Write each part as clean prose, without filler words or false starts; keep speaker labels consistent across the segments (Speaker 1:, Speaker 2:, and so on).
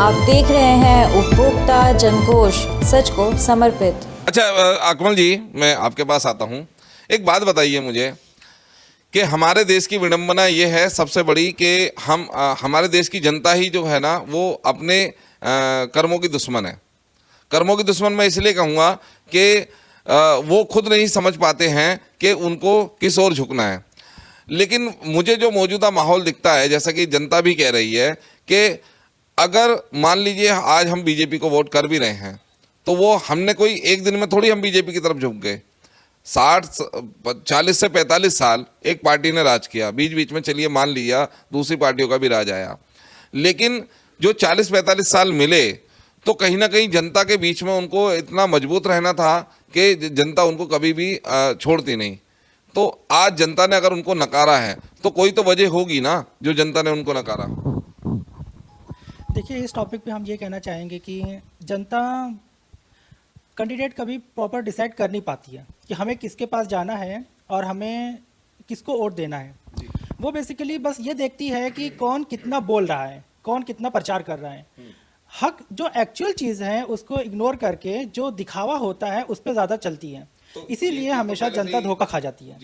Speaker 1: आप देख रहे हैं उपभोक्ता जनकोष, सच को समर्पित।
Speaker 2: अच्छा अकमल जी, मैं आपके पास आता हूँ। एक बात बताइए मुझे कि हमारे देश की विडंबना ये है सबसे बड़ी कि हमारे देश की जनता ही जो है ना वो अपने कर्मों की दुश्मन है। कर्मों की दुश्मन मैं इसलिए कहूँगा कि वो खुद नहीं समझ पाते हैं कि उनको किस ओर झुकना है। लेकिन मुझे जो मौजूदा माहौल दिखता है, जैसा कि जनता भी कह रही है कि अगर मान लीजिए आज हम बीजेपी को वोट कर भी रहे हैं तो वो हमने कोई एक दिन में थोड़ी हम बीजेपी की तरफ झुक गए। 40 से 45 साल एक पार्टी ने राज किया, बीच बीच में चलिए मान लिया दूसरी पार्टियों का भी राज आया, लेकिन जो 40-45 साल मिले तो कहीं ना कहीं जनता के बीच में उनको इतना मजबूत रहना था कि जनता उनको कभी भी छोड़ती नहीं। तो आज जनता ने अगर उनको नकारा है तो कोई तो वजह होगी ना जो जनता ने उनको नकारा।
Speaker 3: देखिए, इस टॉपिक पे हम ये कहना चाहेंगे कि जनता कैंडिडेट कभी प्रॉपर डिसाइड कर नहीं पाती है कि हमें किसके पास जाना है और हमें किसको वोट देना है। वो बेसिकली बस ये देखती है कि कौन कितना बोल रहा है, कौन कितना प्रचार कर रहा है। हक जो एक्चुअल चीज़ है उसको इग्नोर करके जो दिखावा होता है उस पर ज़्यादा चलती है।
Speaker 2: तो
Speaker 3: इसीलिए हमेशा जनता धोखा खा जाती है।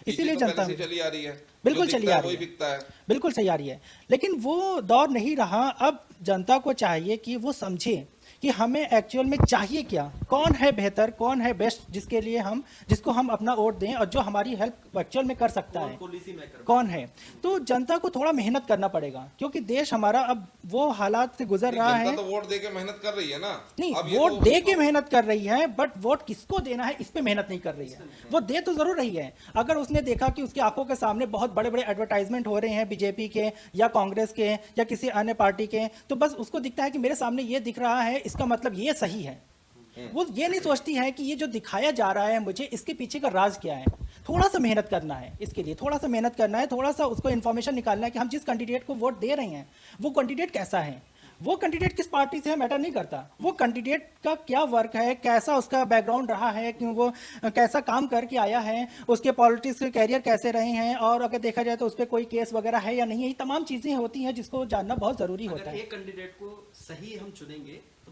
Speaker 3: इसीलिए जनता
Speaker 2: चली आ रही है,
Speaker 3: बिल्कुल चली आ रही है, बिल्कुल सही आ रही है। लेकिन वो दौर नहीं रहा। अब जनता को चाहिए कि वो समझे कि हमें एक्चुअल में चाहिए क्या, कौन है बेहतर, कौन है बेस्ट, जिसको हम अपना वोट दें और जो हमारी हेल्प एक्चुअल में कर सकता है, कौन है। तो जनता को थोड़ा मेहनत करना पड़ेगा क्योंकि देश हमारा अब वो हालात से गुजर रहा है।
Speaker 2: तो वोट दे के मेहनत कर रही है ना।
Speaker 3: नहीं, वोट दे के मेहनत कर रही है, बट वोट किसको देना है इस पे मेहनत नहीं कर रही है। वो दे तो जरूर रही है। अगर उसने देखा कि उसकी आंखों के सामने बहुत बड़े बड़े एडवर्टाइजमेंट हो रहे हैं बीजेपी के या कांग्रेस के या किसी अन्य पार्टी के, तो बस उसको दिखता है कि मेरे सामने ये दिख रहा है, इसका मतलब ये सही है। वो ये नहीं सोचती है कि ये जो दिखाया जा रहा है मुझे, इसके पीछे का राज क्या है। थोड़ा सा मेहनत करना है, इसके लिए थोड़ा सा मेहनत करना है, थोड़ा सा उसको इन्फॉर्मेशन निकालना है कि हम जिस कैंडिडेट को वोट दे रहे हैं वो कैंडिडेट कैसा है, वो कैंडिडेट किस पार्टी से है मैटर नहीं करता। वो कैंडिडेट का क्या वर्क है, कैसा उसका बैकग्राउंड रहा है, कि वो कैसा काम करके आया है, उसके पॉलिटिक्स के कैरियर कैसे रहे हैं, और अगर देखा जाए तो उस पर कोई केस वगैरह है या नहीं है। ये तमाम चीज़ें होती हैं जिसको जानना बहुत ज़रूरी होता है।
Speaker 4: एक कैंडिडेट को सही हम चुनेंगे तो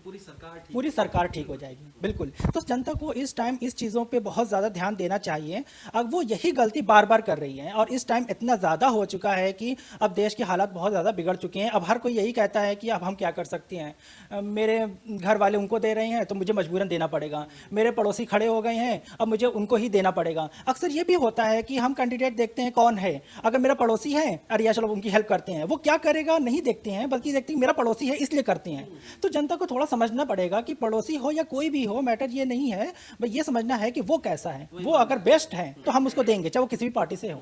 Speaker 3: पूरी सरकार ठीक हो जाएगी। बिल्कुल। तो जनता को इस टाइम इस चीज़ों पे बहुत ज़्यादा ध्यान देना चाहिए। अब वो यही गलती बार बार कर रही है और इस टाइम इतना ज़्यादा हो चुका है कि अब देश के हालात बहुत ज़्यादा बिगड़ चुके हैं। अब हर कोई यही कहता है कि अब हम क्या कर सकते हैं, मेरे घर वाले उनको दे रहे हैं तो मुझे मजबूरन देना पड़ेगा, मेरे पड़ोसी खड़े हो गए हैं अब मुझे उनको ही देना पड़ेगा। अक्सर ये भी होता है कि हम कैंडिडेट देखते हैं कौन है, अगर मेरा पड़ोसी है अरे यार चलो उनकी हेल्प करते हैं, वो क्या करेगा नहीं देखते हैं, बल्कि देखते हैं मेरा पड़ोसी है इसलिए करते हैं। तो जनता को थोड़ा समझना पड़ेगा कि पड़ोसी हो या कोई भी हो, मैटर ये नहीं है, बस ये समझना है कि वो कैसा है। वो अगर बेस्ट है तो हम उसको देंगे, चाहे वो किसी भी पार्टी से हो।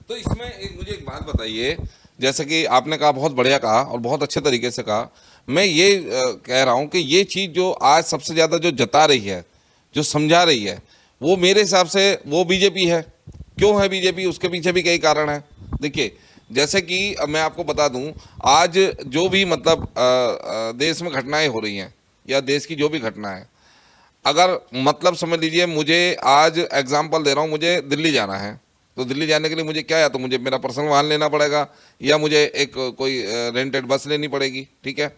Speaker 2: तो इसमें मुझे एक बात बताइए, जैसे कि आपने कहा, बहुत बढ़िया कहा और बहुत अच्छे तरीके से कहा। मैं ये कह रहा हूं कि ये चीज़ जो आज सबसे ज़्यादा जो जता रही है, जो समझा रही है, वो मेरे हिसाब से वो बीजेपी है। क्यों है बीजेपी? उसके पीछे भी कई कारण हैं। देखिए, जैसे कि मैं आपको बता दूं, आज जो भी मतलब देश में घटनाएं हो रही हैं या देश की जो भी घटना है, अगर मतलब समझ लीजिए, मुझे आज एग्जांपल दे रहा हूँ, मुझे दिल्ली जाना है तो दिल्ली जाने के लिए मुझे क्या, या तो मुझे मेरा पर्सनल वाहन लेना पड़ेगा या मुझे एक कोई रेंटेड बस लेनी पड़ेगी। ठीक है,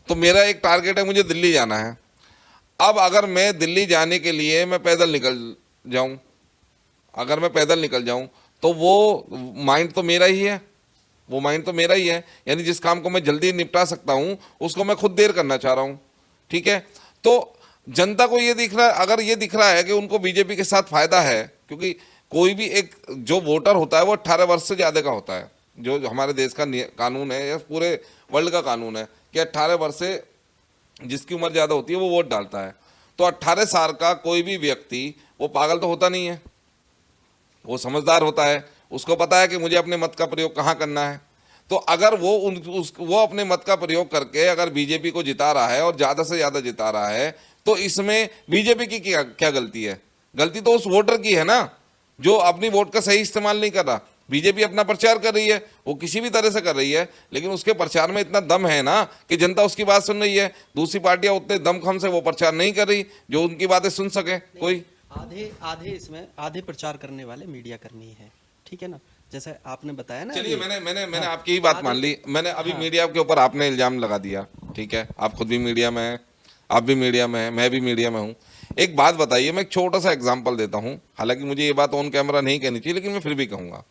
Speaker 2: तो मेरा एक टारगेट है, मुझे दिल्ली जाना है। अब अगर मैं दिल्ली जाने के लिए मैं पैदल निकल जाऊँ, अगर मैं पैदल निकल जाऊँ तो वो माइंड तो मेरा ही है, वो माइंड तो मेरा ही है। यानी जिस काम को मैं जल्दी निपटा सकता हूँ उसको मैं खुद देर करना चाह रहा हूँ। ठीक है, तो जनता को ये दिख रहा है, अगर ये दिख रहा है कि उनको बीजेपी के साथ फायदा है, क्योंकि कोई भी एक जो वोटर होता है वो 18 वर्ष से ज़्यादा का होता है। जो हमारे देश का कानून है या पूरे वर्ल्ड का कानून है कि 18 वर्ष से जिसकी उम्र ज़्यादा होती है वो वोट डालता है। तो 18 साल का कोई भी व्यक्ति वो पागल तो होता नहीं है, वो समझदार होता है, उसको पता है कि मुझे अपने मत का प्रयोग कहाँ करना है। तो अगर वो अपने मत का प्रयोग करके अगर बीजेपी को जिता रहा है और ज़्यादा से ज़्यादा जिता रहा है, तो इसमें बीजेपी की क्या गलती है? गलती तो उस वोटर की है ना, जो अपनी वोट का सही इस्तेमाल नहीं कर रहा। बीजेपी अपना प्रचार कर रही है, वो किसी भी तरह से कर रही है, लेकिन उसके प्रचार में इतना दम है ना कि जनता उसकी बात सुन रही है। दूसरी पार्टियां उतने दमखम से वो प्रचार नहीं कर रही जो उनकी बातें सुन सके कोई।
Speaker 4: आधे इसमें आधे प्रचार करने वाले मीडिया कर्मी है, ठीक है ना। जैसे आपने बताया ना,
Speaker 2: चलिए,
Speaker 4: अभी-
Speaker 2: मैंने आपकी ही बात मान ली। मैंने अभी मीडिया के ऊपर आपने इल्जाम लगा दिया, ठीक है, आप खुद भी मीडिया में हैं, आप भी मीडिया में हैं, मैं भी मीडिया में हूँ। एक बात बताइए, मैं एक छोटा सा एग्जांपल देता हूँ, हालांकि मुझे ये बात ऑन कैमरा नहीं कहनी चाहिए, लेकिन मैं फिर भी कहूँगा।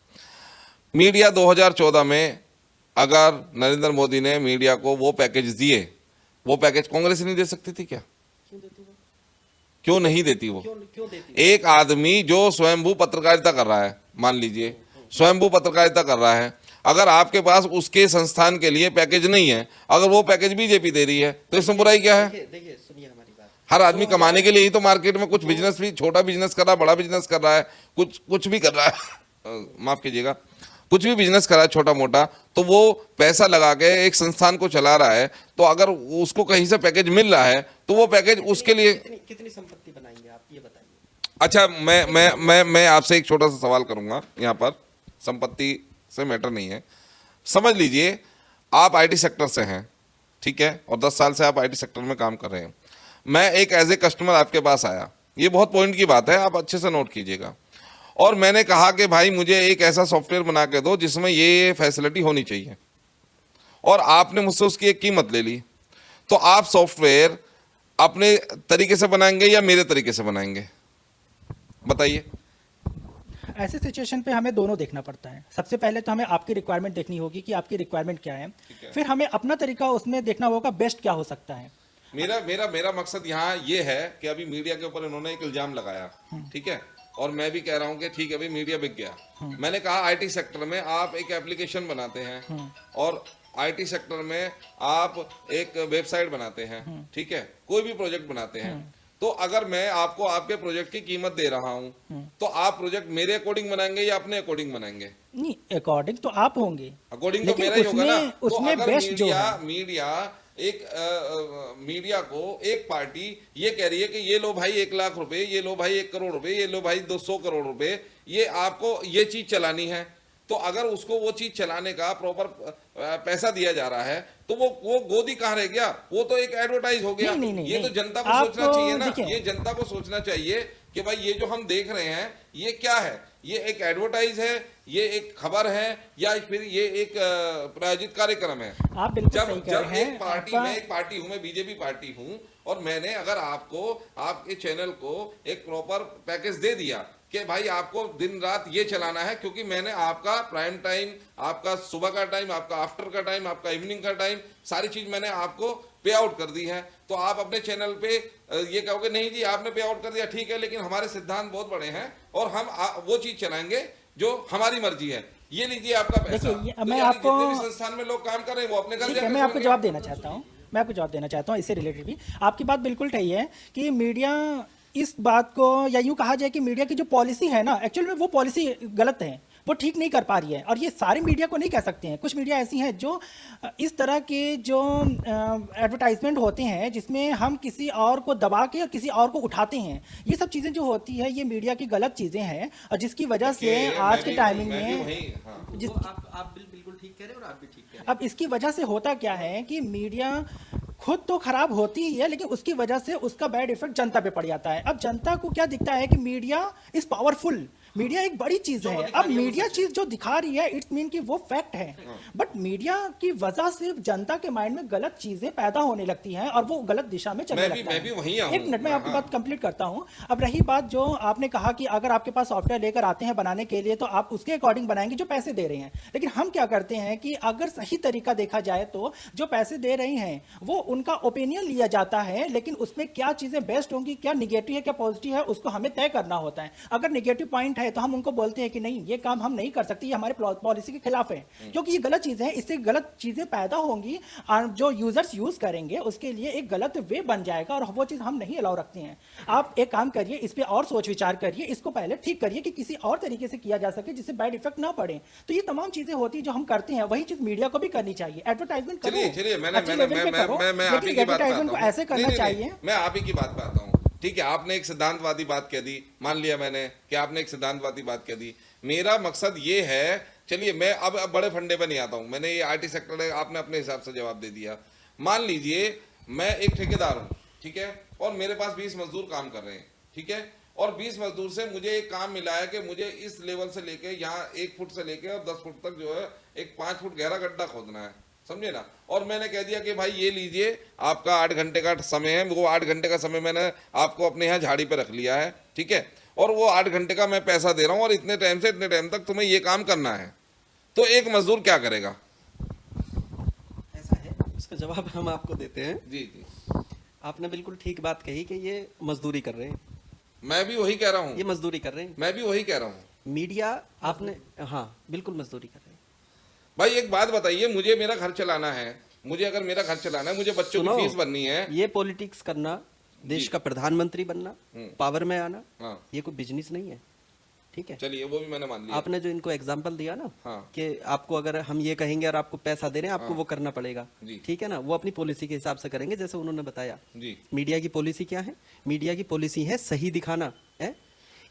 Speaker 2: मीडिया 2014 में अगर नरेंद्र मोदी ने मीडिया को वो पैकेज दिए, वो पैकेज कांग्रेस नहीं दे सकती थी क्या?
Speaker 4: क्यों देती वो?
Speaker 2: क्यों नहीं देती वो?
Speaker 4: क्यों देती?
Speaker 2: एक आदमी जो स्वयंभू पत्रकारिता कर रहा है, मान लीजिए स्वयंभू पत्रकारिता कर रहा है, अगर आपके पास उसके संस्थान के लिए पैकेज नहीं है, अगर वो पैकेज बीजेपी दे रही है, तो इसमें बुराई क्या है?
Speaker 4: देखिए सुनिए हमारी बात।
Speaker 2: हर आदमी कमाने के लिए ही तो मार्केट में कुछ बिजनेस भी, छोटा बिजनेस कर रहा है, बड़ा बिजनेस कर रहा है, कुछ भी कर रहा है, माफ कीजिएगा, कुछ भी बिजनेस कर रहा है छोटा मोटा, तो वो पैसा लगा के एक संस्थान को चला रहा है, तो अगर उसको कहीं से पैकेज मिल रहा है तो वो पैकेज उसके लिए।
Speaker 4: कितनी संपत्ति बनाएंगे आप, ये बताइए।
Speaker 2: अच्छा, मैं आपसे एक छोटा सा सवाल करूंगा, यहाँ पर संपत्ति से मैटर नहीं है। समझ लीजिए आप आईटी सेक्टर से हैं, ठीक है, और 10 साल से आप आईटी सेक्टर में काम कर रहे हैं। मैं एक एज ए कस्टमर आपके पास आया, ये बहुत पॉइंट की बात है, आप अच्छे से नोट कीजिएगा, और मैंने कहा कि भाई मुझे एक ऐसा सॉफ्टवेयर बना के दो जिसमें ये फैसिलिटी होनी चाहिए, और आपने मुझसे उसकी एक कीमत ले ली, तो आप सॉफ्टवेयर अपने तरीके से बनाएंगे या मेरे तरीके से बनाएंगे? बताइए।
Speaker 3: ऐसे सिचुएशन पे हमें दोनों देखना पड़ता है। सबसे पहले तो हमें आपकी रिक्वायरमेंट देखनी होगी कि आपकी रिक्वायरमेंट क्या है, फिर हमें अपना तरीका उसमें देखना होगा बेस्ट क्या हो सकता है।
Speaker 2: मेरा मकसद यहाँ ये है कि अभी मीडिया के ऊपर इन्होंने एक इल्जाम लगाया, ठीक है, और मैं भी कह रहा हूँ कि ठीक है भाई, मीडिया बिक गया। मैंने कहा आईटी सेक्टर में आप एक एप्लीकेशन बनाते हैं, और आईटी सेक्टर में आप एक वेबसाइट बनाते हैं, ठीक है, कोई भी प्रोजेक्ट बनाते हैं, तो अगर मैं आपको आपके प्रोजेक्ट की कीमत दे रहा हूं, तो आप प्रोजेक्ट मेरे अकॉर्डिंग बनाएंगे या अपने अकॉर्डिंग बनाएंगे?
Speaker 3: नहीं, अकॉर्डिंग तो आप होंगे,
Speaker 2: अकॉर्डिंग तो मेरा ही होगा ना।
Speaker 3: उसमें
Speaker 2: तो अगर
Speaker 3: बेस्ट जो है,
Speaker 2: मीडिया को एक पार्टी ये कह रही है कि ये लो भाई 1 लाख रुपए, ये लो भाई 1 करोड़ रुपए, ये लो भाई 200 करोड़ रुपए, ये आपको ये चीज चलानी है, तो अगर उसको वो चीज चलाने का प्रॉपर पैसा दिया जा रहा है, तो वो गोदी कहाँ रह गया? वो तो एक एडवर्टाइज हो गया। ये तो जनता को सोचना चाहिए ना, ये जनता को सोचना चाहिए कि भाई ये जो हम देख रहे हैं ये क्या है, ये एक एडवर्टाइज है, ये एक खबर है, या फिर ये एक प्रायोजित कार्यक्रम है।
Speaker 3: आप बिल्कुल सही कह रहे हैं।
Speaker 2: एक पार्टी हूं, मैं बीजेपी पार्टी हूं, और मैंने अगर आपको आपके चैनल को एक प्रॉपर पैकेज दे दिया कि भाई आपको दिन रात ये चलाना है, क्योंकि मैंने आपका प्राइम टाइम, आपका सुबह का टाइम, आपका आफ्टर का टाइम, आपका इवनिंग का टाइम, सारी चीज मैंने आपको पे आउट कर दी है, तो आप अपने चैनल पे ये कहोगे नहीं जी आपने पे आउट कर दिया, ठीक है, लेकिन हमारे सिद्धांत बहुत बड़े हैं और हम वो चीज चलाएंगे जो हमारी मर्जी है, ये लीजिए आपका पैसा।
Speaker 3: देखिए, मैं आपको
Speaker 2: जितने भी संस्थान में लोग काम कर रहे हैं वो अपने घर,
Speaker 3: मैं आपको जवाब देना चाहता हूँ, इससे रिलेटेड भी आपकी बात बिल्कुल सही है कि मीडिया इस बात को, या यूं कहा जाए कि मीडिया की जो पॉलिसी है ना, एक्चुअल में वो पॉलिसी गलत है, वो ठीक नहीं कर पा रही है। और ये सारे मीडिया को नहीं कह सकते हैं, कुछ मीडिया ऐसी हैं जो इस तरह के जो एडवर्टाइजमेंट होते हैं जिसमें हम किसी और को दबा के और किसी और को उठाते हैं, ये सब चीज़ें जो होती है ये मीडिया की गलत चीज़ें हैं, और जिसकी वजह से आज के टाइमिंग में
Speaker 4: आप बिल्कुल ठीक कह रहे हैं और आप भी ठीक कह रहे हैं।
Speaker 3: अब इसकी वजह से होता क्या है कि मीडिया खुद तो खराब होती ही है, लेकिन उसकी वजह से उसका बैड इफेक्ट जनता पे पड़ जाता है। अब जनता को क्या दिखता है कि मीडिया इज पावरफुल, मीडिया एक बड़ी चीज है। अब मीडिया चीज जो दिखा रही है इट्स मीन कि वो फैक्ट है, बट मीडिया की वजह से जनता के माइंड में गलत चीजें पैदा होने लगती हैं और वो गलत दिशा में चलने लगता है। एक मिनट में आपकी बात कंप्लीट करता हूं। अब रही बात जो आपने कहा कि अगर आपके पास सॉफ्टवेयर लेकर आते हैं बनाने के लिए तो आप उसके अकॉर्डिंग बनाएंगे जो पैसे दे रहे हैं, लेकिन हम क्या करते हैं कि अगर सही तरीका देखा जाए तो जो पैसे दे रहे हैं वो उनका ओपिनियन लिया जाता है, लेकिन उसमें क्या चीजें बेस्ट होंगी, क्या निगेटिव है क्या पॉजिटिव है, उसको हमें तय करना होता है। अगर निगेटिव पॉइंट है तो हम उनको बोलते हैं कि नहीं ये काम हम नहीं कर सकते, ये हमारे पॉलिसी के खिलाफ है, क्योंकि ये गलत चीज है, इससे गलत चीजें पैदा होंगी, जो यूजर्स यूज करेंगे उसके लिए एक गलत वे बन जाएगा और वो चीज हम नहीं अलाउ रखते हैं। आप एक काम करिए, इस पे और सोच विचार करिए, इसको पहले ठीक करिए कि किसी और तरीके से किया जा सके जिससे बैड इफेक्ट ना पड़े। तो ये तमाम चीजें होती है जो हम करते हैं, वही चीज मीडिया को भी करनी चाहिए। एडवर्टाइजमेंट करो, एडवर्टाइजमेंट को ऐसे करना चाहिए।
Speaker 2: मैं आप ही की बात पे आता हूँ, ठीक है, आपने एक सिद्धांतवादी बात कह दी, मान लिया मैंने कि आपने एक सिद्धांतवादी बात कह दी। मेरा मकसद ये है, चलिए मैं अब बड़े फंडे पे नहीं आता हूं, मैंने ये आईटी सेक्टर है, आपने अपने हिसाब से जवाब दे दिया। मान लीजिए मैं एक ठेकेदार हूं, ठीक है, और मेरे पास 20 मजदूर काम कर रहे हैं, ठीक है, और 20 मजदूर से मुझे एक काम मिला है कि मुझे इस लेवल से लेके यहाँ 1 फुट से लेके और 10 फुट तक जो है एक 5 फुट गहरा गड्ढा खोदना है, समझे ना। और मैंने कह दिया कि भाई ये लीजिए, आपका 8 घंटे का समय है, वो 8 घंटे का समय मैंने आपको अपने यहाँ झाड़ी पे रख लिया है, ठीक है, और वो 8 घंटे का मैं पैसा दे रहा हूँ और इतने टाइम से इतने टाइम तक तुम्हें ये काम करना है। तो एक मजदूर क्या करेगा?
Speaker 4: ऐसा है, उसका जवाब हम आपको देते हैं।
Speaker 2: जी जी,
Speaker 4: आपने बिल्कुल ठीक बात कही कि ये मजदूरी कर रहे हैं,
Speaker 2: मैं भी वही कह रहा हूँ,
Speaker 4: ये मजदूरी कर रहे हैं।
Speaker 2: मैं भी वही कह रहा हूँ।
Speaker 4: मीडिया आपने, हाँ बिल्कुल मजदूरी कर रहे हैं।
Speaker 2: भाई एक बात बताइए, मुझे मेरा घर चलाना है, मुझे अगर मेरा घर चलाना है, मुझे बच्चों की
Speaker 4: सुनो,
Speaker 2: फीस भरनी है।
Speaker 4: ये पॉलिटिक्स करना, देश का प्रधानमंत्री बनना, पावर में आना,
Speaker 2: हाँ
Speaker 4: ये कोई बिजनेस नहीं है, ठीक है।
Speaker 2: चलिए वो भी मैंने मान लिया।
Speaker 4: आपने जो इनको एग्जाम्पल दिया ना,
Speaker 2: हाँ।
Speaker 4: कि आपको अगर हम ये कहेंगे और आपको पैसा दे रहे हैं, आपको वो करना पड़ेगा,
Speaker 2: जी।
Speaker 4: ठीक है ना, वो अपनी पॉलिसी के हिसाब से करेंगे जैसे उन्होंने बताया।
Speaker 2: जी
Speaker 4: मीडिया की पॉलिसी क्या है? मीडिया की पॉलिसी है सही दिखाना है।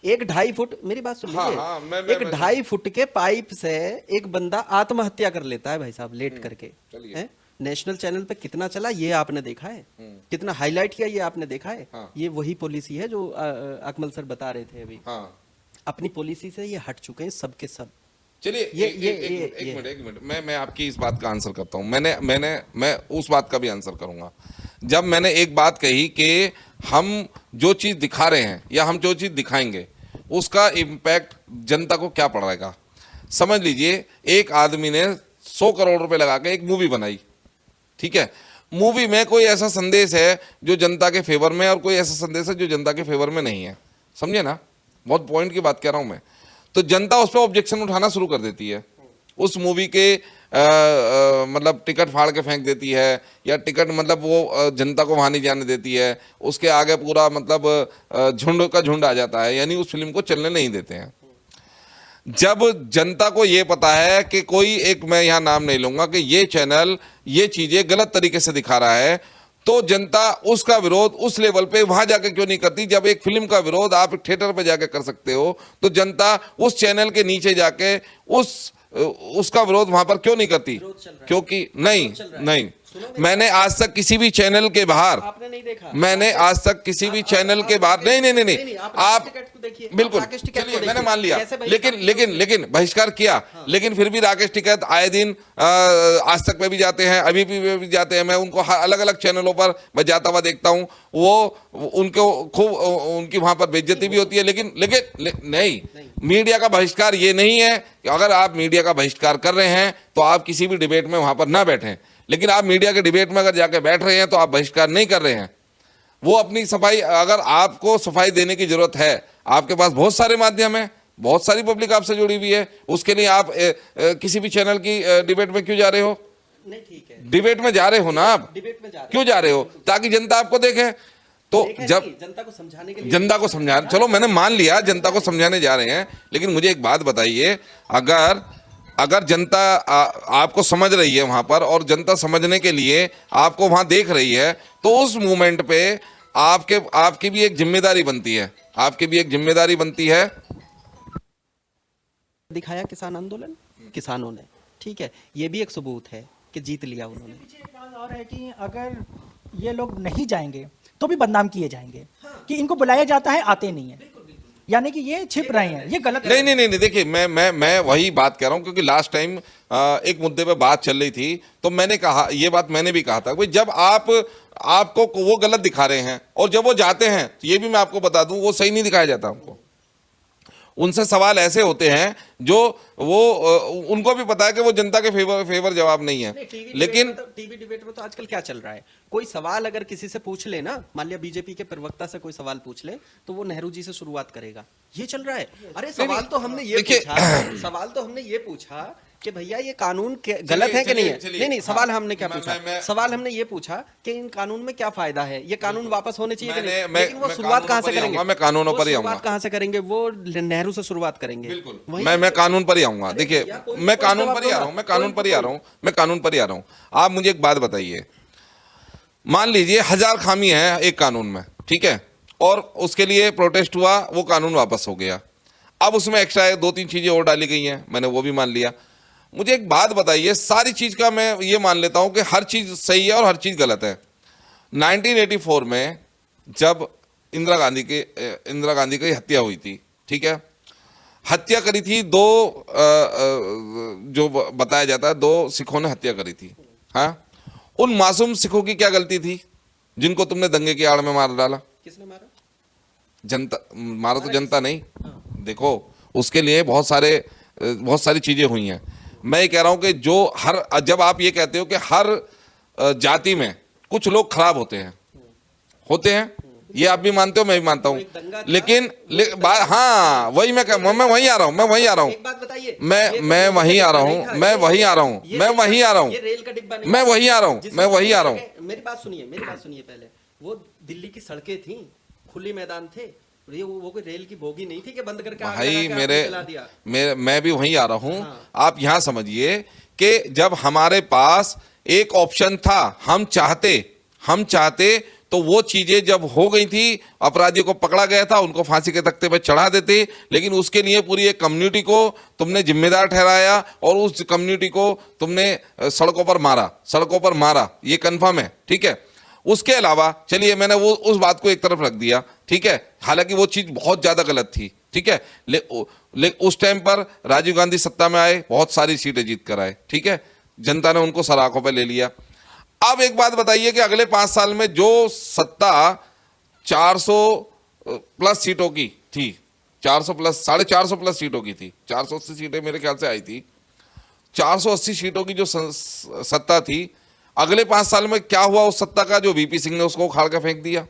Speaker 4: 1-2.5 फुट, मेरी बात सुन
Speaker 2: हाँ,
Speaker 4: लीजिए,
Speaker 2: हाँ, मैं
Speaker 4: 1-2.5 फुट के पाइप से एक बंदा आत्महत्या कर लेता है भाई साहब, लेट करके,
Speaker 2: चलिए।
Speaker 4: है। नेशनल चैनल पे कितना चला ये आपने देखा है, कितना हाईलाइट किया ये आपने देखा है।
Speaker 2: हाँ।
Speaker 4: ये वही पॉलिसी है जो अकमल सर बता रहे थे अभी।
Speaker 2: हाँ
Speaker 4: अपनी पॉलिसी से ये हट चुके हैं सब के सब।
Speaker 2: चलिए, एक मिनट, मैं आपकी इस बात का आंसर करता हूँ। मैं उस बात का भी आंसर करूंगा। जब मैंने एक बात कही कि हम जो चीज दिखा रहे हैं या हम जो चीज दिखाएंगे उसका इम्पैक्ट जनता को क्या पड़ेगा। समझ लीजिए, एक आदमी ने 100 करोड़ रुपए लगा के एक मूवी बनाई, ठीक है, मूवी में कोई ऐसा संदेश है जो जनता के फेवर में और कोई ऐसा संदेश है जो जनता के फेवर में नहीं है, समझे ना, बहुत पॉइंट की बात कह रहा हूं मैं। तो जनता उस पर ऑब्जेक्शन उठाना शुरू कर देती है, उस मूवी के मतलब टिकट फाड़ के फेंक देती है, या टिकट मतलब वो जनता को वहां नहीं जाने देती है, उसके आगे पूरा मतलब झुंड का झुंड आ जाता है, यानी उस फिल्म को चलने नहीं देते हैं। जब जनता को ये पता है कि कोई एक, मैं यहाँ नाम नहीं लूंगा, कि ये चैनल ये चीजें गलत तरीके से दिखा रहा है, तो जनता उसका विरोध उस लेवल पे वहां जाके क्यों नहीं करती। जब एक फिल्म का विरोध आप थिएटर पे जाके कर सकते हो, तो जनता उस चैनल के नीचे जाके उसका विरोध वहां पर क्यों नहीं करती? क्योंकि नहीं, मैंने आज तक किसी भी चैनल के बाहर,
Speaker 4: आपने नहीं देखा,
Speaker 2: मैंने आज तक किसी भी चैनल के बाहर नहीं, आप बिल्कुल, चलिए मैंने मान लिया, लेकिन बहिष्कार किया, लेकिन फिर भी राकेश टिकैत आए दिन आज तक में भी जाते हैं, अभी भी जाते हैं, मैं उनको अलग अलग चैनलों पर मैं जाता हुआ देखता हूं, वो उनको खूब उनकी वहां पर बेइज्जती भी होती है, लेकिन नहीं, मीडिया का बहिष्कार ये नहीं है कि अगर आप मीडिया का बहिष्कार कर रहे हैं तो आप किसी भी डिबेट में वहां पर ना बैठें, लेकिन आप मीडिया के डिबेट में अगर जाके बैठ रहे हैं तो आप बहिष्कार नहीं कर रहे हैं। वो अपनी सफाई, अगर आपको सफाई देने की जरूरत है, आपके पास बहुत सारे माध्यम है, बहुत सारी पब्लिक आपसे जुड़ी हुई है, उसके लिए आप किसी भी चैनल की डिबेट में क्यों जा रहे हो?
Speaker 4: नहीं, ठीक है,
Speaker 2: डिबेट में जा रहे हो ना आप,
Speaker 4: डिबेट में जा रहे,
Speaker 2: क्यों जा रहे हो? ताकि जनता आपको देखे। तो जब
Speaker 4: जनता को समझाने के लिए,
Speaker 2: जनता को समझा, चलो मैंने मान लिया जनता को समझाने जा रहे हैं, लेकिन मुझे एक बात बताइए, अगर जनता आपको समझ रही है वहां पर, और जनता समझने के लिए आपको वहां देख रही है, तो उस मूवमेंट पे आपकी भी एक जिम्मेदारी बनती है, आपकी भी एक जिम्मेदारी बनती है।
Speaker 4: दिखाया किसान आंदोलन किसानों ने, ठीक है, ये भी एक सबूत है कि जीत लिया उन्होंने।
Speaker 3: पीछे एक बात और है कि अगर ये लोग नहीं जाएंगे तो भी बदनाम किए जाएंगे कि इनको बुलाया जाता है, आते नहीं है, यानी कि ये छिप रहे हैं, ये गलत है।
Speaker 2: नहीं, देखिए मैं वही बात कह रहा हूं, क्योंकि लास्ट टाइम एक मुद्दे पे बात चल रही थी, तो मैंने कहा, ये बात मैंने भी कहा था, भाई जब आपको वो गलत दिखा रहे हैं और जब वो जाते हैं, तो ये भी मैं आपको बता दूं, वो सही नहीं दिखाया जाता हमको। उनसे सवाल ऐसे होते हैं जो वो उनको भी पता है कि वो जनता के फेवर जवाब नहीं है, लेकिन
Speaker 4: टीवी डिबेट में तो आजकल क्या चल रहा है, कोई सवाल अगर किसी से पूछ ले ना, मान लिया बीजेपी के प्रवक्ता से कोई सवाल पूछ ले, तो वो नेहरू जी से शुरुआत करेगा, ये चल रहा है। अरे सवाल तो हमने ये पूछा कि भैया ये कानून गलत है कि नहीं है। नहीं, सवाल हमने क्या पूछा, सवाल हमने ये पूछा कि इन कानून में क्या फायदा है, ये कानून वापस होने चाहिए कि नहीं। लेकिन वो शुरुआत कहां से करेंगे?
Speaker 2: मैं कानूनों पर ही आऊंगा।
Speaker 4: शुरुआत कहां से करेंगे? वो नेहरू से शुरुआत करेंगे।
Speaker 2: बिल्कुल, मैं कानून पर ही आऊंगा। देखिए, मैं कानून पर ही आ रहा हूं। आप मुझे एक बात बताइए, मान लीजिए 1000 खामी है एक कानून में, ठीक है, और उसके लिए प्रोटेस्ट हुआ, वो कानून वापस हो गया, अब उसमें एक्स्ट्रा 2-3 चीजें और डाली गई हैं, मैंने वो भी मान लिया। मुझे एक बात बताइए, सारी चीज का मैं ये मान लेता हूं कि हर चीज सही है और हर चीज गलत है। 1984 में जब इंदिरा गांधी की हत्या हुई थी, ठीक है। हत्या करी थी दो, जो बताया जाता है, दो सिखों ने हत्या करी थी। हाँ, उन मासूम सिखों की क्या गलती थी जिनको तुमने दंगे की आड़ में मार डाला?
Speaker 4: किसने मारा?
Speaker 2: जनता मारा तो जनता नहीं। देखो, उसके लिए बहुत सारी चीजें हुई हैं। मैं ये कह रहा हूं कि जब आप ये कहते हो कि हर जाति में कुछ लोग खराब होते हैं, ये आप भी मानते हो, मैं भी मानता हूं, लेकिन हाँ, वही मैं वहीं आ रहा हूं,
Speaker 4: एक बात बताइए,
Speaker 2: मैं वहीं आ रहा हूं, मैं वहीं आ रहा हूं,
Speaker 4: ये रेल का डिब्बा नहीं
Speaker 2: मैं वहीं आ रहा हूं, मैं वहीं आ रहा हूं।
Speaker 4: मेरी बात सुनिए पहले। वो दिल्ली की सड़कें थी, खुले मैदान थे, ये वो कोई रेल की बोगी नहीं थी कि बंद करके आग
Speaker 2: भाई
Speaker 4: लगा के जला दिया।
Speaker 2: मैं भी वहीं आ रहा हूं।
Speaker 4: हाँ।
Speaker 2: आप यहां समझिए कि जब हमारे पास एक ऑप्शन था, हम चाहते तो वो चीजें जब हो गई थी, अपराधियों को पकड़ा गया था, उनको फांसी के तख्ते पे चढ़ा देते, लेकिन उसके लिए पूरी एक कम्युनिटी को तुमने जिम्मेदार ठहराया और उस कम्युनिटी को तुमने सड़कों पर मारा, ये कंफर्म है, ठीक है। उसके अलावा चलिए, मैंने वो उस बात को एक तरफ रख दिया, ठीक है, हालांकि वो चीज बहुत ज्यादा गलत थी, ठीक है। उस टाइम पर राजीव गांधी सत्ता में आए, बहुत सारी सीटें जीत कर आए, ठीक है, जनता ने उनको सराखों पर ले लिया। अब एक बात बताइए कि अगले 5 साल में जो सत्ता 400 प्लस सीटों की थी, 400 प्लस 450 प्लस सीटों की थी, 480 सीटें मेरे ख्याल से आई थी, 480 सीटों की जो सत्ता थी, अगले 5 साल में क्या हुआ उस सत्ता का? जो वीपी सिंह ने उसको उखाड़ के फेंक दिया,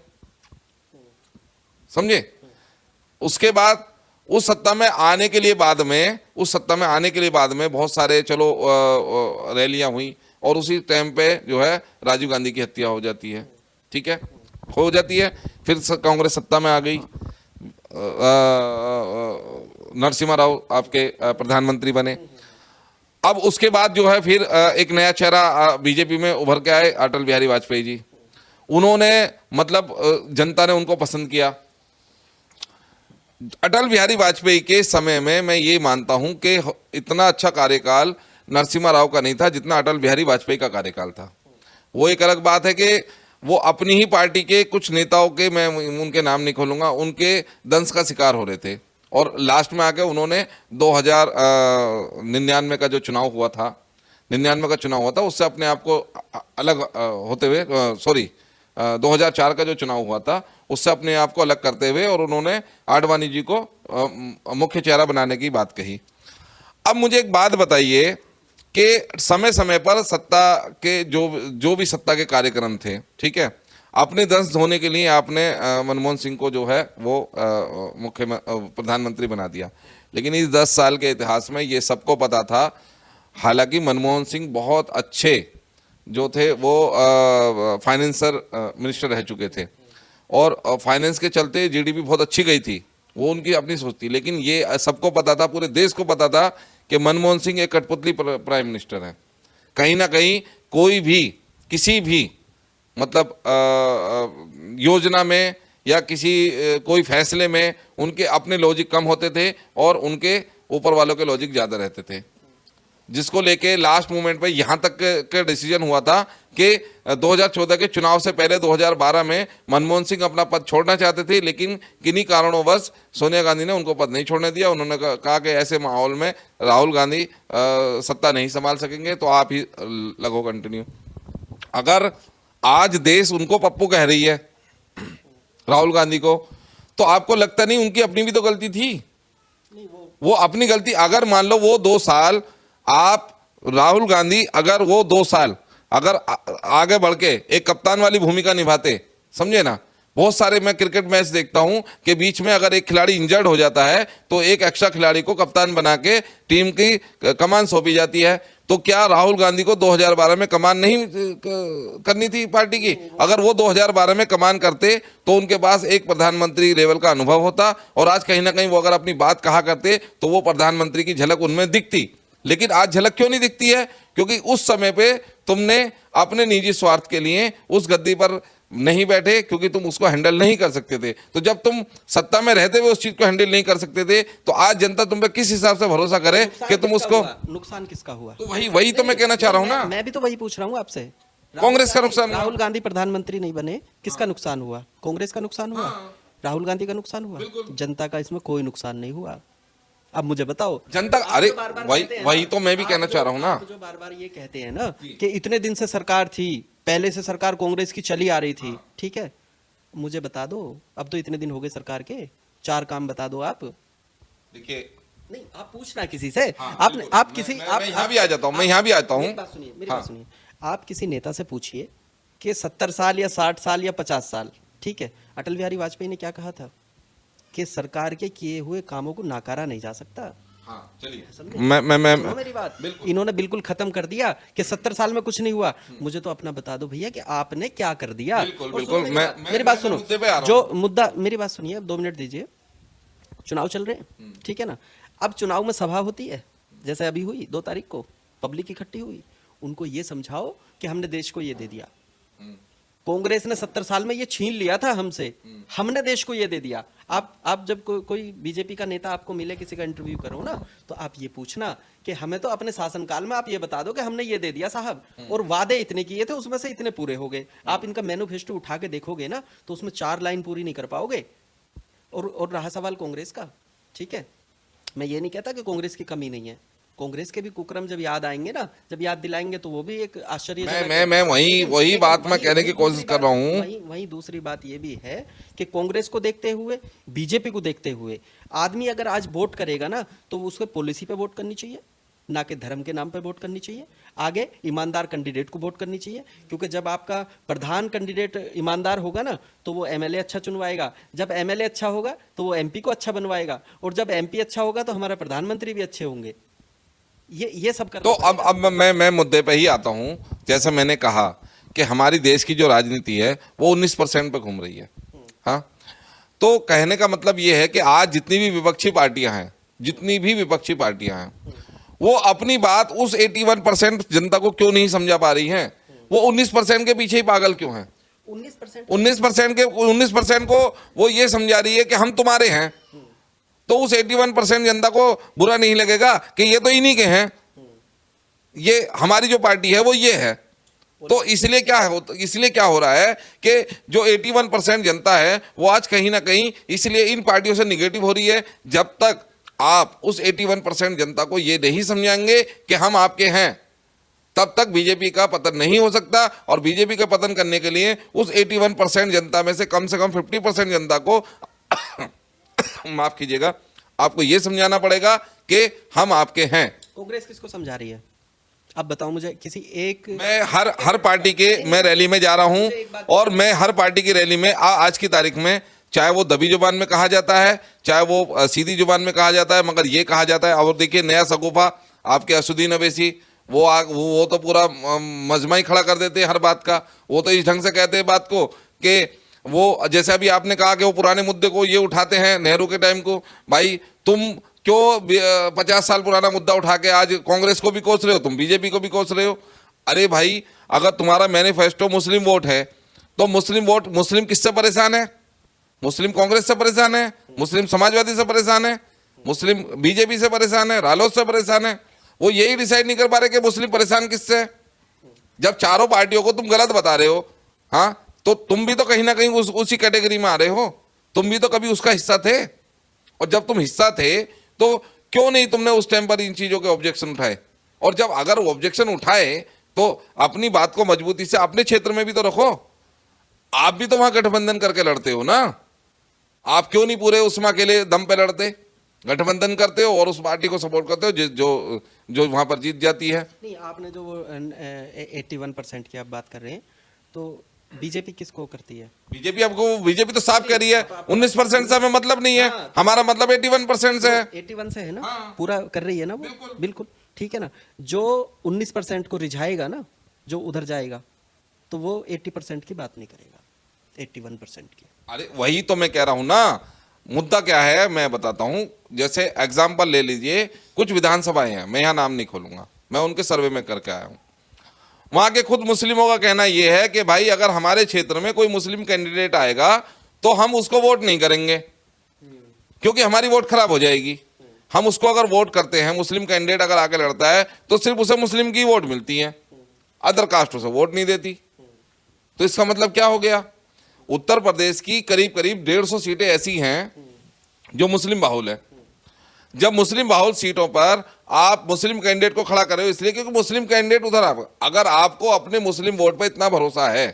Speaker 2: समझे। उसके बाद उस सत्ता में आने के लिए बाद में बहुत सारे चलो रैलियां हुई, और उसी टाइम पे जो है राजीव गांधी की हत्या हो जाती है, ठीक है, हो जाती है। फिर कांग्रेस सत्ता में आ गई, नरसिम्हा राव आपके प्रधानमंत्री बने। अब उसके बाद जो है फिर एक नया चेहरा बीजेपी में उभर के आए, अटल बिहारी वाजपेयी जी। उन्होंने मतलब जनता ने उनको पसंद किया। अटल बिहारी वाजपेयी के समय में मैं ये मानता हूं कि इतना अच्छा कार्यकाल नरसिम्हा राव का नहीं था जितना अटल बिहारी वाजपेयी का कार्यकाल था। वो एक अलग बात है कि वो अपनी ही पार्टी के कुछ नेताओं के, मैं उनके नाम नहीं खोलूंगा, उनके दंश का शिकार हो रहे थे, और लास्ट में आके उन्होंने 2099 का जो चुनाव हुआ था, उससे अपने आप को अलग होते हुए, 2004 का जो चुनाव हुआ था उससे अपने आप को अलग करते हुए, और उन्होंने आडवाणी जी को मुख्य चेहरा बनाने की बात कही। अब मुझे एक बात बताइए कि समय समय पर सत्ता के जो भी सत्ता के कार्यक्रम थे, ठीक है, अपने दंश धोने के लिए आपने मनमोहन सिंह को जो है वो प्रधानमंत्री बना दिया, लेकिन इस 10 साल के इतिहास में ये सबको पता था। हालांकि मनमोहन सिंह बहुत अच्छे जो थे वो फाइनेंसर मिनिस्टर रह चुके थे, और फाइनेंस के चलते जीडीपी बहुत अच्छी गई थी, वो उनकी अपनी सोच थी, लेकिन ये सबको पता था, पूरे देश को पता था कि मनमोहन सिंह एक कठपुतली प्राइम मिनिस्टर है। कहीं ना कहीं कोई भी किसी भी मतलब योजना में या कोई फैसले में उनके अपने लॉजिक कम होते थे और उनके ऊपर वालों के लॉजिक ज़्यादा रहते थे, जिसको लेके लास्ट मोमेंट पे यहाँ तक के डिसीजन हुआ था कि 2014 के चुनाव से पहले 2012 में मनमोहन सिंह अपना पद छोड़ना चाहते थे, लेकिन किन्हीं कारणोंवश सोनिया गांधी ने उनको पद नहीं छोड़ने दिया। उन्होंने कहा कि ऐसे माहौल में राहुल गांधी सत्ता नहीं संभाल सकेंगे, तो आप ही लगो कंटिन्यू। अगर आज देश उनको पप्पू कह रही है, राहुल गांधी को, तो आपको लगता नहीं उनकी अपनी भी तो गलती थी? वो अपनी गलती, अगर मान लो वो 2 साल आप राहुल गांधी अगर वो 2 साल अगर आगे बढ़ के एक कप्तान वाली भूमिका निभाते, समझे ना, बहुत सारे मैं क्रिकेट मैच देखता हूं कि बीच में अगर एक खिलाड़ी इंजर्ड हो जाता है तो एक एक्स्ट्रा खिलाड़ी को कप्तान बना के टीम की कमान सौंपी जाती है। तो क्या राहुल गांधी को 2012 में कमान नहीं करनी थी पार्टी की? अगर वो 2012 में कमान करते तो उनके पास एक प्रधानमंत्री लेवल का अनुभव होता, और आज कहीं ना कहीं वो अगर अपनी बात कहा करते तो वो प्रधानमंत्री की झलक उनमें दिखती। लेकिन आज झलक क्यों नहीं दिखती है? क्योंकि उस समय पे तुमने अपने निजी स्वार्थ के लिए उस गद्दी पर नहीं बैठे, क्योंकि तुम उसको हैंडल नहीं कर सकते थे। तो जब तुम सत्ता में रहते हुए उस चीज को हैंडल नहीं कर सकते थे, तो आज जनता तुम पे किस हिसाब से भरोसा करे कि तुम उसको?
Speaker 4: नुकसान किसका हुआ?
Speaker 2: तो वही तो मैं कहना चाह रहा हूँ ना।
Speaker 4: मैं भी तो वही पूछ रहा हूँ आपसे।
Speaker 2: कांग्रेस का नुकसान।
Speaker 4: राहुल गांधी प्रधानमंत्री नहीं बने, किसका नुकसान हुआ? कांग्रेस का नुकसान हुआ। राहुल गांधी का नुकसान हुआ, जनता का इसमें कोई नुकसान नहीं हुआ। अब मुझे बताओ,
Speaker 2: जनता,
Speaker 4: आप
Speaker 2: अरे
Speaker 4: जो बार-बार
Speaker 2: वही
Speaker 4: कहते हैं
Speaker 2: वही
Speaker 4: ना,
Speaker 2: तो मैं भी
Speaker 4: आप
Speaker 2: कहना
Speaker 4: जो-
Speaker 2: चाह रहा हूँ ना।
Speaker 4: आप जो बार बार ये कहते हैं ना कि इतने दिन से सरकार थी, पहले से सरकार कांग्रेस की चली आ रही थी, ठीक है, मुझे बता दो, अब तो इतने दिन हो गए सरकार के, 4 काम बता दो आप।
Speaker 2: देखिए,
Speaker 4: नहीं, आप पूछना किसी से,
Speaker 2: हाँ,
Speaker 4: आपने
Speaker 2: बिल्कुल।
Speaker 4: आप किसी
Speaker 2: मैं
Speaker 4: आप
Speaker 2: यहाँ भी आ जाता हूँ, मैं यहाँ भी आता हूँ।
Speaker 4: मेरी बात सुनिए, मेरी
Speaker 2: हाँ।
Speaker 4: बात सुनिए, आप किसी नेता से पूछिए कि 70 साल या 60 साल या 50 साल, ठीक है, अटल बिहारी वाजपेयी ने क्या कहा था कि सरकार के किए हुए कामों को नकारा नहीं जा सकता।
Speaker 2: हाँ, चलिए,
Speaker 4: समझे?
Speaker 2: मैं
Speaker 4: सुनो मेरी बात,
Speaker 2: बिल्कुल।
Speaker 4: इन्होंने बिल्कुल खत्म कर दिया कि 70 साल में कुछ नहीं हुआ। मुझे तो अपना बता दो भैया कि आपने क्या कर दिया।
Speaker 2: बिल्कुल,
Speaker 4: और
Speaker 2: बिल्कुल,
Speaker 4: सुनो
Speaker 2: मैं
Speaker 4: मेरी बात सुनो,
Speaker 2: मुद्दे पे आ रहा
Speaker 4: जो
Speaker 2: हूं।
Speaker 4: मुद्दा, मेरी बात सुनिए, 2 मिनट दीजिए। चुनाव चल रहे हैं, ठीक है ना, अब चुनाव में सभा होती है, जैसे अभी हुई 2 तारीख को, पब्लिक इकट्ठी हुई, उनको ये समझाओ कि हमने देश को ये दे दिया, कांग्रेस ने 70 साल में ये छीन लिया था हमसे, हमने देश को ये दे दिया। आप जब कोई बीजेपी का नेता आपको मिले, किसी का इंटरव्यू करो ना, तो आप ये पूछना कि हमें तो अपने शासनकाल में आप ये बता दो कि हमने ये दे दिया साहब, और वादे इतने किए थे, उसमें से इतने पूरे हो गए। आप इनका मैनिफेस्टो उठा के देखोगे ना, तो उसमें 4 लाइन पूरी नहीं कर पाओगे। और रहा सवाल कांग्रेस का, ठीक है, मैं ये नहीं कहता कि कांग्रेस की कमी नहीं है, कांग्रेस के भी कुकर्म जब याद आएंगे ना, जब याद दिलाएंगे, तो वो भी एक आश्चर्य।
Speaker 2: मैं वही बात मैं कहने की कोशिश कर रहा हूँ।
Speaker 4: वही दूसरी बात ये भी है कि कांग्रेस को देखते हुए, बीजेपी को देखते हुए, आदमी अगर आज वोट करेगा ना, तो उसको पॉलिसी पे वोट करनी चाहिए, ना कि धर्म के नाम पे वोट करनी चाहिए। आगे ईमानदार कैंडिडेट को वोट करनी चाहिए, क्योंकि जब आपका प्रधान कैंडिडेट ईमानदार होगा ना, तो वो एमएलए अच्छा चुनवाएगा, जब एमएलए अच्छा होगा तो वो एमपी को अच्छा बनवाएगा, और जब एमपी अच्छा होगा तो हमारा प्रधानमंत्री भी अच्छे होंगे। ये सब करना
Speaker 2: तो अब मैं मुद्दे पे ही आता हूँ। जैसा मैंने कहा कि हमारी देश की जो राजनीति है वो 19% पे घूम रही है। हाँ, तो कहने का मतलब ये है कि आज जितनी भी विपक्षी पार्टियां हैं, वो अपनी बात उस 81% जनता को क्यों नहीं समझा पा रही हैं? वो 19% के पीछे ही पागल क्यों हैं? 19% को वो ये समझा रही है कि हम तुम्हारे हैं, तो उस 81% जनता को बुरा नहीं लगेगा कि ये तो इन्हीं के हैं, ये हमारी जो पार्टी है वो ये है। तो इसलिए क्या हो रहा है कि जो 81% जनता है वो आज कहीं ना कहीं इसलिए इन पार्टियों से निगेटिव हो रही है। जब तक आप उस 81% जनता को ये नहीं समझाएंगे कि हम आपके हैं, तब तक बीजेपी का पतन नहीं हो सकता। और बीजेपी का पतन करने के लिए उस 81% जनता में से कम 50% जनता को माफ कीजिएगा, आपको यह समझाना पड़ेगा कि हम आपके हैं।
Speaker 4: कांग्रेस किसको समझा रही है? अब बताओ मुझे किसी एक।
Speaker 2: मैं हर पार्टी के मैं रैली में जा रहा हूं, और मैं हर पार्टी की रैली में आज की तारीख में, चाहे वो दबी जुबान में कहा जाता है, चाहे वो सीधी जुबान में कहा जाता है, मगर ये कहा जाता है। और देखिए नया सगुफा आपके असुद्दीन अवैसी, वो तो पूरा मजमा ही खड़ा कर देते हैं हर बात का। वो तो इस ढंग से कहते हैं बात को कि वो, जैसे अभी आपने कहा कि वो पुराने मुद्दे को ये उठाते हैं, नेहरू के टाइम को। भाई तुम क्यों 50 साल पुराना मुद्दा उठा के आज कांग्रेस को भी कोस रहे हो, तुम बीजेपी को भी कोस रहे हो? अरे भाई, अगर तुम्हारा मैनिफेस्टो मुस्लिम वोट है, तो मुस्लिम किससे परेशान है? मुस्लिम कांग्रेस से परेशान है, मुस्लिम समाजवादी से परेशान है, मुस्लिम बीजेपी से परेशान है, रालोद से परेशान है। वो यही डिसाइड नहीं कर पा रहे कि मुस्लिम परेशान किससे है। जब चारों पार्टियों को तुम गलत बता रहे हो, हाँ, तो तुम भी तो कहीं ना कहीं उसी कैटेगरी में आ रहे हो, तुम भी तो कभी उसका हिस्सा थे। और जब तुम हिस्सा थे तो क्यों नहीं तुमने उस टाइम पर इन चीजों के ऑब्जेक्शन उठाए? और जब अगर ऑब्जेक्शन उठाए तो अपनी बात को मजबूती से अपने क्षेत्र में भी तो रखो। आप भी तो वहां गठबंधन करके लड़ते हो ना, आप क्यों नहीं पूरे उसमें अकेले दम पे लड़ते? गठबंधन करते हो और उस पार्टी को सपोर्ट करते हो जो वहां पर जीत जाती है।
Speaker 4: नहीं, आपने जो 81% की आप बात कर रहे हैं, तो बीजेपी किसको करती है?
Speaker 2: बीजेपी तो साफ कह रही है 19% से हमें मतलब नहीं है, हमारा मतलब 81% से है।
Speaker 4: 81 से है ना, पूरा कर रही है ना वो, बिल्कुल ठीक है ना। जो 19% को रिझाएगा ना, जो उधर जाएगा, तो वो 80% की बात नहीं करेगा, 81% की।
Speaker 2: अरे वही तो मैं कह रहा हूं ना, मुद्दा क्या है मैं बताता हूं। जैसे एग्जाम्पल ले लीजिए, कुछ विधानसभाएं हैं, मैं यहां नाम नहीं खोलूंगा, मैं उनके सर्वे में करके आया हूं। वहां के खुद मुस्लिमों का कहना यह है कि भाई अगर हमारे क्षेत्र में कोई मुस्लिम कैंडिडेट आएगा तो हम उसको वोट नहीं करेंगे, क्योंकि हमारी वोट खराब हो जाएगी। हम उसको अगर वोट करते हैं, मुस्लिम कैंडिडेट अगर आके लड़ता है, तो सिर्फ उसे मुस्लिम की वोट मिलती है, अदर कास्ट उसे वोट नहीं देती। तो इसका मतलब क्या हो गया? उत्तर प्रदेश की करीब करीब 150 सीटें ऐसी हैं जो मुस्लिम बाहुल है। जब मुस्लिम बाहुल सीटों पर आप मुस्लिम कैंडिडेट को खड़ा कर रहे हो इसलिए क्योंकि मुस्लिम कैंडिडेट उधर आप, अगर आपको अपने मुस्लिम वोट पर इतना भरोसा है,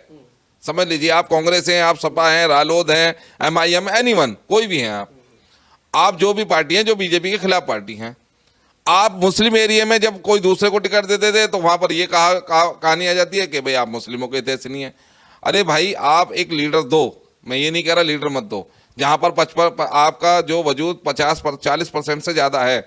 Speaker 2: समझ लीजिए आप कांग्रेस हैं, आप सपा हैं, रालोद हैं, MIM, एनीवन, कोई भी हैं आप जो भी पार्टी हैं जो बीजेपी के खिलाफ पार्टी हैं, आप मुस्लिम एरिया में जब कोई दूसरे को टिकट दे देते तो वहां पर ये कहानी आ जाती है कि भाई आप मुस्लिमों के हित से नहीं है। अरे भाई आप एक लीडर दो, मैं ये नहीं कह रहा लीडर मत दो, जहां पर 55 आपका जो वजूद 40% से ज्यादा है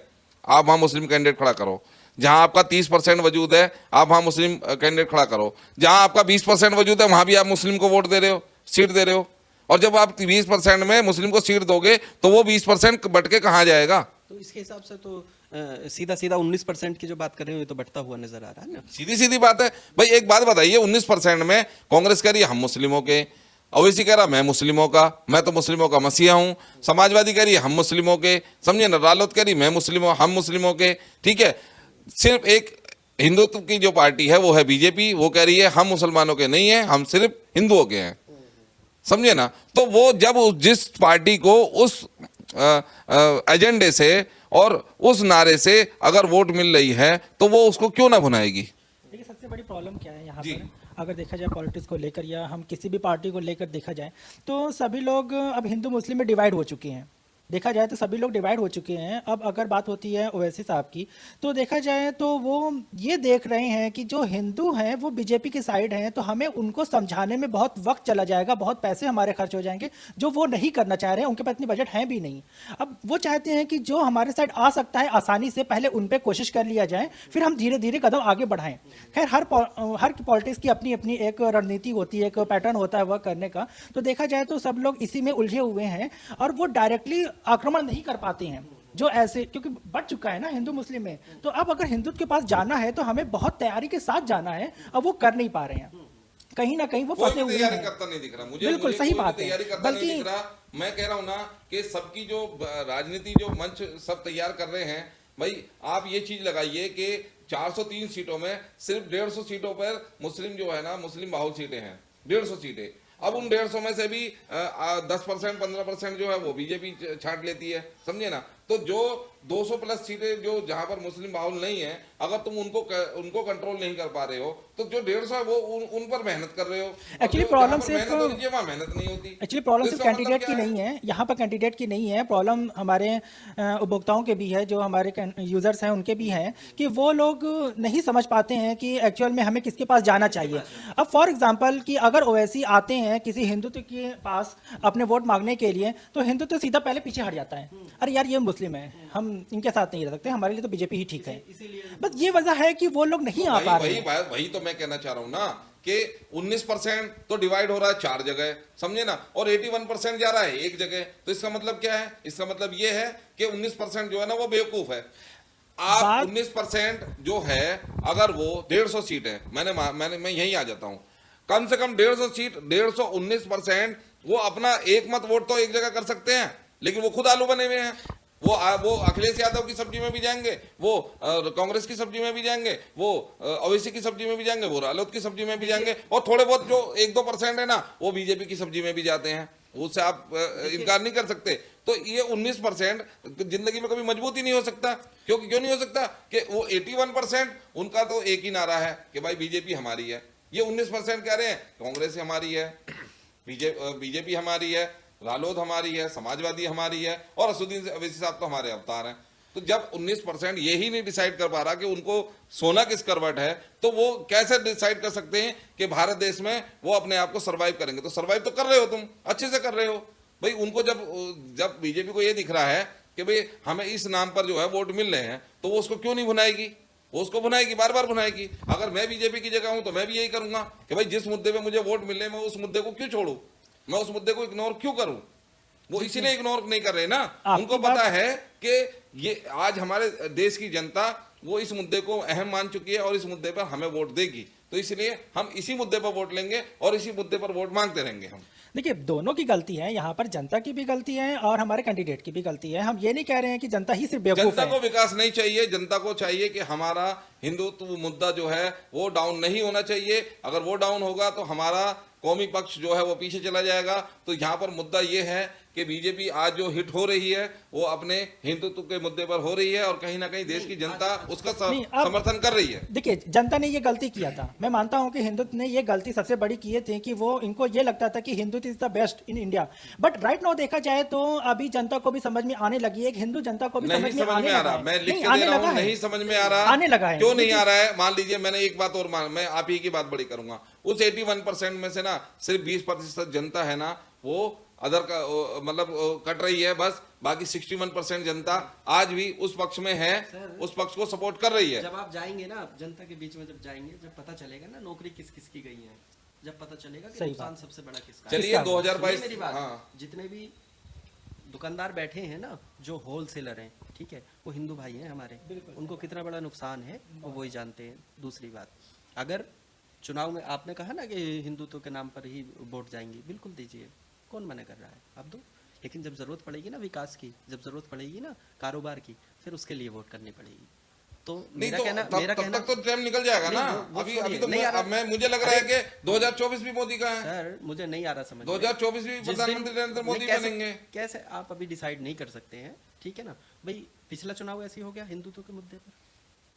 Speaker 2: आप वहां मुस्लिम कैंडिडेट खड़ा करो। जहां आपका 30% वजूद है आप वहां मुस्लिम कैंडिडेट खड़ा करो। जहां आपका 20% वजूद है वहां भी आप मुस्लिम को वोट दे रहे हो, सीट दे रहे हो। और जब आप 20% में मुस्लिम को सीट दोगे तो वो 20% बट के कहाँ जाएगा?
Speaker 4: तो इसके हिसाब से तो सीधा सीधा 19% की जो बात कर रहे हो ये तो बढ़ता हुआ नजर आ रहा है ना।
Speaker 2: सीधी सीधी बात है भाई। एक बात बताइए, 19% में कांग्रेस कह रही है हम मुस्लिमों के, ओवैसी कह रहा मैं मुस्लिमों का, मैं तो मुस्लिमों का मसीहा हूं, समाजवादी कह रही है हम मुस्लिमों के, समझिए ना, रालोद कह रही मैं मुस्लिमों, हम मुस्लिमों के, ठीक है। सिर्फ एक हिंदुत्व की जो पार्टी है वो है बीजेपी, वो कह रही है हम मुसलमानों के नहीं है, हम सिर्फ हिंदुओं के हैं, समझे ना। तो वो जब जिस पार्टी को उस एजेंडे से और उस नारे से अगर वोट मिल रही है तो वो उसको क्यों ना भुनाएगी।
Speaker 3: देखिए सबसे बड़ी प्रॉब्लम क्या है यहाँ पर, अगर देखा जाए पॉलिटिक्स को लेकर या हम किसी भी पार्टी को लेकर देखा जाए तो सभी लोग अब हिंदू मुस्लिम में डिवाइड हो चुके हैं। देखा जाए तो सभी लोग डिवाइड हो चुके हैं। अब अगर बात होती है ओवैसी साहब की तो देखा जाए तो वो ये देख रहे हैं कि जो हिंदू हैं वो बीजेपी की साइड हैं, तो हमें उनको समझाने में बहुत वक्त चला जाएगा, बहुत पैसे हमारे खर्च हो जाएंगे, जो वो नहीं करना चाह रहे हैं। उनके पास इतनी बजट है भी नहीं। अब वो चाहते हैं कि जो हमारे साइड आ सकता है आसानी से पहले उन पर कोशिश कर लिया जाए, फिर हम धीरे धीरे कदम आगे बढ़ाएं। खैर हर पॉलिटिक्स की अपनी अपनी एक रणनीति होती है, एक पैटर्न होता है वर्क करने का। तो देखा जाए तो सब लोग इसी में उलझे हुए हैं और वो डायरेक्टली आक्रमण नहीं कर पाते हैं जो ऐसे, क्योंकि बढ़ चुका है ना हिंदू मुस्लिम में। तो अब अगर हिंदुत्व के पास जाना है तो हमें बहुत तैयारी के साथ जाना है, अब वो कर नहीं पा रहे हैं, कहीं ना कहीं वो फंसे हुए हैं।
Speaker 2: करता नहीं दिख रहा मुझे,
Speaker 3: बिल्कुल सही बात है।
Speaker 2: बल्कि मैं कह रहा हूं ना कि सबकी जो राजनीति जो मंच सब तैयार कर रहे हैं, भाई आप ये चीज लगाइए कि 403 सीटों में सिर्फ 150 सीटों पर मुस्लिम जो है ना, मुस्लिम बाहुल सीटें हैं, 150 सीटें। अब उन 150 में से भी 10% 15% जो है वो बीजेपी छांट लेती है, समझे ना। तो जो 200 प्लस सीटें जो जहां पर मुस्लिम बाहुल नहीं है, अगर तुम उनको कंट्रोल नहीं कर पा रहे हो तो जो 150 है वो उन पर मेहनत कर रहे हो।
Speaker 3: एक्चुअली प्रॉब्लम सिर्फ
Speaker 2: मेहनत नहीं होती।
Speaker 3: एक्चुअली प्रॉब्लम सिर्फ कैंडिडेट की नहीं है, यहाँ पर कैंडिडेट की नहीं है, प्रॉब्लम हमारे उपभोक्ताओं के भी है, जो हमारे यूजर्स हैं उनके भी हैं, कि वो लोग नहीं समझ पाते हैं कि एक्चुअल में हमें किसके पास जाना चाहिए। अब फॉर एग्जाम्पल कि अगर ओवैसी आते हैं किसी हिंदुत्व के पास अपने वोट मांगने के लिए, तो हिंदुत्व सीधा पहले पीछे हट जाता है, अरे यार ये मुस्लिम है, हम इनके साथ नहीं रह सकते, हमारे लिए तो बीजेपी ही ठीक है। बस ये वजह है कि वो लोग नहीं आ पा रहे।
Speaker 2: वही तो मैं कहना चाह रहा हूं ना कि 19% तो डिवाइड हो रहा है 4 जगह, समझे ना, और 81% जा रहा है एक जगह। तो इसका मतलब क्या है? इसका मतलब ये है कि 19% जो है ना वो बेवकूफ है। आप 19% जो है, अगर वो 150 सीट है, मैं यही आ जाता हूं, कम से कम 150 सीट, 19% वो अपना एक मत वोट तो एक जगह कर सकते हैं, लेकिन वो खुद आलू बने हुए हैं। वो अखिलेश यादव की सब्जी में भी जाएंगे, वो कांग्रेस की सब्जी में भी जाएंगे, वो ओवैसी की सब्जी में भी जाएंगे, वो रालोद की सब्जी में भी जाएंगे, और थोड़े बहुत जो 1-2% है ना वो बीजेपी की सब्जी में भी जाते हैं, उससे आप इनकार नहीं कर सकते। तो ये 19% जिंदगी में कभी मजबूत ही नहीं हो सकता। क्यों नहीं हो सकता? कि वो 81% उनका तो एक ही नारा है कि भाई बीजेपी हमारी है। ये 19% कह रहे हैं कांग्रेस हमारी है, बीजेपी हमारी है, रालोद हमारी है, समाजवादी हमारी है, और असदुद्दीन ओवैसी साहब तो हमारे अवतार हैं। तो जब 19% यही नहीं डिसाइड कर पा रहा कि उनको सोना किस करवट है, तो वो कैसे डिसाइड कर सकते हैं कि भारत देश में वो अपने आप को सर्वाइव करेंगे? तो सर्वाइव तो कर रहे हो, तुम अच्छे से कर रहे हो भाई। उनको जब बीजेपी को ये दिख रहा है कि भाई हमें इस नाम पर जो है वोट मिल रहे हैं, तो वो उसको क्यों नहीं भुनाएगी? वो उसको भुनाएगी, बार बार भुनाएगी। अगर मैं बीजेपी की जगह हूं तो मैं भी यही करूंगा कि भाई जिस मुद्दे पे मुझे वोट मिले मैं उस मुद्दे को क्यों छोड़ू, मैं उस मुद्दे को इग्नोर क्यों करूं? वो इसीलिए इग्नोर नहीं कर रहे ना, उनको पता है कि ये आज हमारे देश की जनता वो इस मुद्दे को अहम मान चुकी है और इस मुद्दे पर हमें वोट देगी। तो इसलिए हम इसी मुद्दे पर वोट लेंगे और इसी मुद्दे पर वोट मांगते रहेंगे। हम
Speaker 3: देखिए दोनों की गलती है, यहाँ पर जनता की भी गलती है और हमारे कैंडिडेट की भी गलती है। हम ये नहीं कह रहे हैं कि जनता ही सिर्फ बेवकूफ है।
Speaker 2: जनता को विकास नहीं चाहिए, जनता को चाहिए कि हमारा हिंदुत्व मुद्दा जो है वो डाउन नहीं होना चाहिए। अगर वो डाउन होगा तो हमारा कौमी पक्ष जो है वो पीछे चला जाएगा। तो यहाँ पर मुद्दा ये है कि बीजेपी आज जो हिट हो रही है वो अपने हिंदुत्व के मुद्दे पर हो रही है और कहीं ना कहीं देश की जनता उसका समर्थन कर रही है।
Speaker 3: देखिए, जनता ने ये गलती किया था। मैं मानता हूं कि हिंदुत्व ने ये गलती सबसे बड़ी की थी कि वो इनको ये लगता था कि Hindutva is the best in India. But right now देखा जाए तो अभी जनता को भी समझ में आने लगी है, हिंदू जनता को भी समझ में आने लगा है।
Speaker 2: मैं लिख के दे रहा हूं, नहीं समझ में आ रहा,
Speaker 3: आने लगा है।
Speaker 2: क्यों नहीं आ रहा है? मान लीजिए, मैंने एक बात और मैं आप ही की बात बड़ी करूंगा, उस 81% में से ना सिर्फ 20% जनता है ना वो अदर का मतलब कट रही है बस, बाकी 61% जनता आज भी उस पक्ष में है, उस पक्ष को सपोर्ट कर रही है।
Speaker 4: जब आप जाएंगे ना जनता के बीच में, जब जाएंगे, जब पता चलेगा ना नौकरी किस किस की गई है, जब पता चलेगा कि नुकसान सबसे बड़ा किसका है।
Speaker 2: चलिए 2022
Speaker 4: मेरी बात,
Speaker 2: हाँ।
Speaker 4: जितने भी दुकानदार बैठे हैं ना, जो होलसेलर हैं, ठीक है, वो हिंदू भाई हैं हमारे, उनको कितना बड़ा नुकसान है वो वही जानते हैं। दूसरी बात, अगर चुनाव में आपने कहा ना कि हिंदुत्व के नाम पर ही वोट जाएंगे, बिल्कुल दीजिए, कौन मना कर रहा है, आप दो। लेकिन जब जरूरत पड़ेगी ना विकास की, जब जरूरत पड़ेगी ना कारोबार की, फिर उसके लिए वोट करनी पड़ेगी। तो मेरा कहना
Speaker 2: तब तक तो टाइम निकल जाएगा ना। अभी तो मैं मुझे लग रहा है कि 2024 भी मोदी का है।
Speaker 4: सर मुझे नहीं आ रहा समझ,
Speaker 2: 2024 भी प्रधानमंत्री नरेंद्र मोदी बनेंगे।
Speaker 4: कैसे आप अभी डिसाइड नहीं कर सकते हैं, ठीक है ना भाई। पिछला चुनाव ऐसे हो गया हिंदुत्व के मुद्दे पर,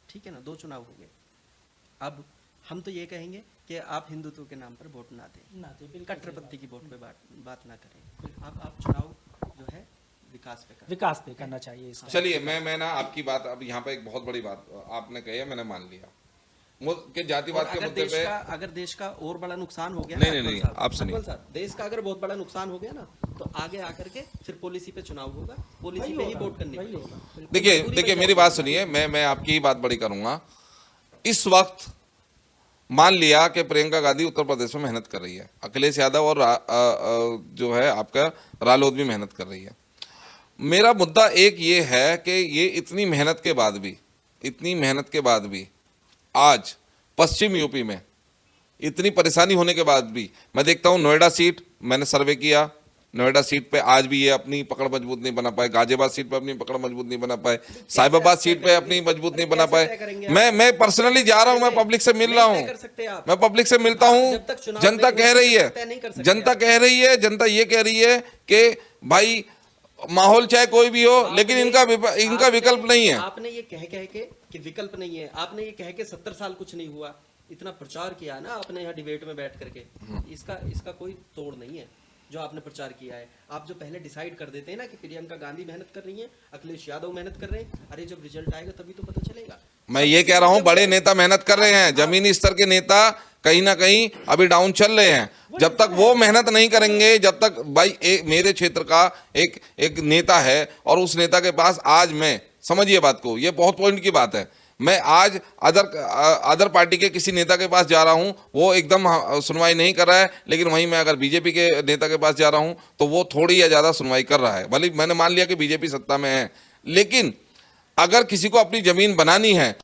Speaker 4: ठीक है ना, 2 चुनाव हो गए। अब हम तो ये कहेंगे कि आप हिंदुत्व के नाम पर वोट ना दें, कट्टरपंथी की वोट पे बात ना करें। आप चुनाव जो है विकास पे करना चाहिए।
Speaker 2: चलिए, मैं ना आपकी बात, अब यहाँ पे एक बहुत बड़ी बात आपने कही है, मैंने मान लिया कि जातिवाद के मुद्दे पे
Speaker 4: अगर देश का और बड़ा नुकसान हो गया,
Speaker 2: नहीं आपसे नहीं,
Speaker 4: देश का अगर बहुत बड़ा नुकसान हो गया ना, तो आगे आकर के फिर पॉलिसी पे चुनाव होगा, पॉलिसी पे ही वोट करनी पड़ेगी।
Speaker 2: देखिए मेरी बात सुनिए, मैं आपकी ही बात बड़ी करूंगा। इस वक्त मान लिया कि प्रियंका गांधी उत्तर प्रदेश में मेहनत कर रही है, अखिलेश यादव और जो है आपका रालोद भी मेहनत कर रही है। मेरा मुद्दा एक ये है कि ये इतनी मेहनत के बाद भी आज पश्चिम यूपी में इतनी परेशानी होने के बाद भी मैं देखता हूं नोएडा सीट, मैंने सर्वे किया, नोएडा सीट पे आज भी ये अपनी पकड़ मजबूत नहीं बना पाए, गाजियाबाद सीट पे अपनी पकड़ मजबूत नहीं बना पाए, साहिबाबाद सीट पे अपनी मजबूत नहीं बना पाए। मैं पर्सनली जा रहा हूं, मैं पब्लिक से मिल रहा हूं, मैं पब्लिक से मिलता हूं। जनता कह रही है, जनता ये कह रही है कि भाई माहौल चाहे कोई भी हो, लेकिन इनका विकल्प नहीं है।
Speaker 4: आपने ये कह के कि विकल्प नहीं है, आपने ये कह के 70 साल कुछ नहीं हुआ, इतना प्रचार किया ना आपने यहाँ डिबेट में बैठ करके, इसका कोई तोड़ नहीं है जो आपने प्रचार किया है। आप जो पहले डिसाइड कर देते हैं ना कि प्रियंका गांधी मेहनत कर रही है, अखिलेश यादव मेहनत कर रहे हैं, अरे जब रिजल्ट आएगा तभी तो पता चलेगा।
Speaker 2: मैं ये कह रहा हूं, बड़े नेता मेहनत कर रहे हैं, जमीनी स्तर के नेता कहीं ना कहीं अभी डाउन चल रहे हैं। जब तक वो मेहनत नहीं करेंगे, जब तक भाई मेरे क्षेत्र का एक नेता है और उस नेता के पास आज, मैं समझिए बात को, ये बहुत पॉइंट की बात है, मैं आज अदर पार्टी के किसी नेता के पास जा रहा हूं, वो एकदम सुनवाई नहीं कर रहा है, लेकिन वहीं मैं अगर बीजेपी के नेता के पास जा रहा हूं तो वो थोड़ी या ज्यादा सुनवाई कर रहा है। भले मैंने मान लिया कि बीजेपी सत्ता में है, लेकिन अगर किसी को अपनी जमीन बनानी है